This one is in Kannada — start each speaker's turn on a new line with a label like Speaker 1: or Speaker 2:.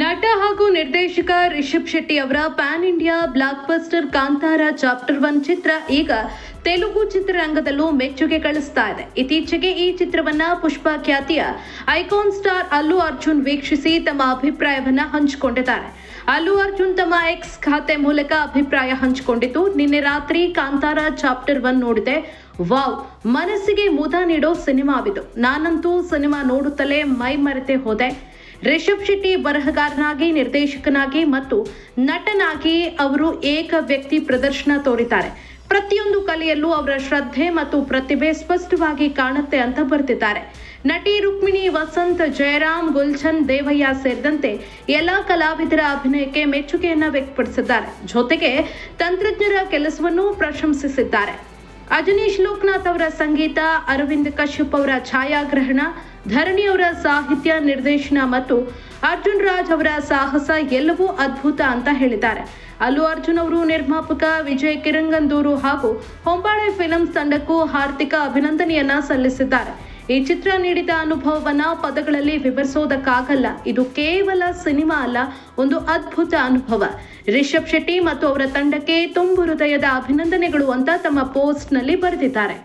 Speaker 1: ನಟ ಹಾಗೂ ನಿರ್ದೇಶಕ ರಿಷಬ್ ಶೆಟ್ಟಿ ಅವರ pan India blockbuster Kantara chapter 1 ಚಿತ್ರ ಈಗ ತೆಲುಗು ಚಿತ್ರರಂಗದಲ್ಲೂ ಮೆಚ್ಚುಗೆ ಗಳಿಸ್ತಾ ಇದೆ. ಇತ್ತೀಚೆಗೆ ಈ ಚಿತ್ರವನ್ನ ಪುಷ್ಪ ಖ್ಯಾತಿಯ ಐಕಾನ್ ಸ್ಟಾರ್ ಅಲ್ಲು ಅರ್ಜುನ್ ವೀಕ್ಷಿಸಿ ತಮ್ಮ ಅಭಿಪ್ರಾಯವನ್ನ ಹಂಚಿಕೊಂಡಿದ್ದಾರೆ. ಅಲ್ಲು ಅರ್ಜುನ್ ತಮ್ಮ ಎಕ್ಸ್ ಖಾತೆ ಮೂಲಕ ಅಭಿಪ್ರಾಯ ಹಂಚಿಕೊಂಡಿದ್ದು, ನಿನ್ನೆ ರಾತ್ರಿ ಕಾಂತಾರ ಚಾಪ್ಟರ್ 1 ನೋಡಿದೆ. ವಾವ್, ಮನಸ್ಸಿಗೆ ಮುದ ನೀಡೋ ಸಿನಿಮಾವಿದು. ನಾನಂತೂ ಸಿನಿಮಾ ನೋಡುತ್ತಲೇ ಮೈ ಮರೆತೆ ಹೋದೆ. ರಿಷಬ್ ಶೆಟ್ಟಿ ಬರಹಗಾರನಾಗಿ, ನಿರ್ದೇಶಕನಾಗಿ ಮತ್ತು ನಟನಾಗಿ ಅವರು ಏಕ ವ್ಯಕ್ತಿ ಪ್ರದರ್ಶನ ತೋರಿದ್ದಾರೆ. ಪ್ರತಿಯೊಂದು ಕಲೆಯಲ್ಲೂ ಅವರ ಶ್ರದ್ಧೆ ಮತ್ತು ಪ್ರತಿಭೆ ಸ್ಪಷ್ಟವಾಗಿ ಕಾಣುತ್ತೆ ಅಂತ ಬರ್ತಿದ್ದಾರೆ. ನಟಿ ರುಕ್ಮಿಣಿ ವಸಂತ್, ಜಯರಾಮ್, ಗುಲ್ಶನ್, ದೇವಯ್ಯ ಸೇರಿದಂತೆ ಎಲ್ಲಾ ಕಲಾವಿದರ ಅಭಿನಯಕ್ಕೆ ಮೆಚ್ಚುಗೆಯನ್ನ ವ್ಯಕ್ತಪಡಿಸಿದ್ದಾರೆ. ಜೊತೆಗೆ ತಂತ್ರಜ್ಞರ ಕೆಲಸವನ್ನು ಪ್ರಶಂಸಿಸಿದ್ದಾರೆ. ಅಜನೀಶ್ ಲೋಕನಾಥ್ ಅವರ ಸಂಗೀತ, ಅರವಿಂದ್ ಕಶ್ಯಪ್ ಅವರ ಛಾಯಾಗ್ರಹಣ, ಧರಣಿ ಅವರ ಸಾಹಿತ್ಯ ನಿರ್ದೇಶನ ಮತ್ತು ಅರ್ಜುನ್ ರಾಜ್ ಅವರ ಸಾಹಸ ಎಲ್ಲವೂ ಅದ್ಭುತ ಅಂತ ಹೇಳಿದ್ದಾರೆ. ಅಲ್ಲು ಅರ್ಜುನ್ ಅವರು ನಿರ್ಮಾಪಕ ವಿಜಯ್ ಕಿರಂಗಂದೂರು ಹಾಗೂ ಹೊಂಬಾಳೆ ಫಿಲ್ಮ್ಸ್ ತಂಡಕ್ಕೂ ಹಾರ್ದಿಕ ಅಭಿನಂದನೆಯನ್ನ ಸಲ್ಲಿಸಿದ್ದಾರೆ. ಈ ಚಿತ್ರ ನೀಡಿದ ಅನುಭವವನ್ನ ಪದಗಳಲ್ಲಿ ವಿವರಿಸೋದಕ್ಕಾಗಲ್ಲ. ಇದು ಕೇವಲ ಸಿನಿಮಾ ಅಲ್ಲ, ಒಂದು ಅದ್ಭುತ ಅನುಭವ. ರಿಷಬ್ ಶೆಟ್ಟಿ ಮತ್ತು ಅವರ ತಂಡಕ್ಕೆ ತುಂಬು ಹೃದಯದ ಅಭಿನಂದನೆಗಳು ಅಂತ ತಮ್ಮ ಪೋಸ್ಟ್ ನಲ್ಲಿ ಬರೆದಿದ್ದಾರೆ.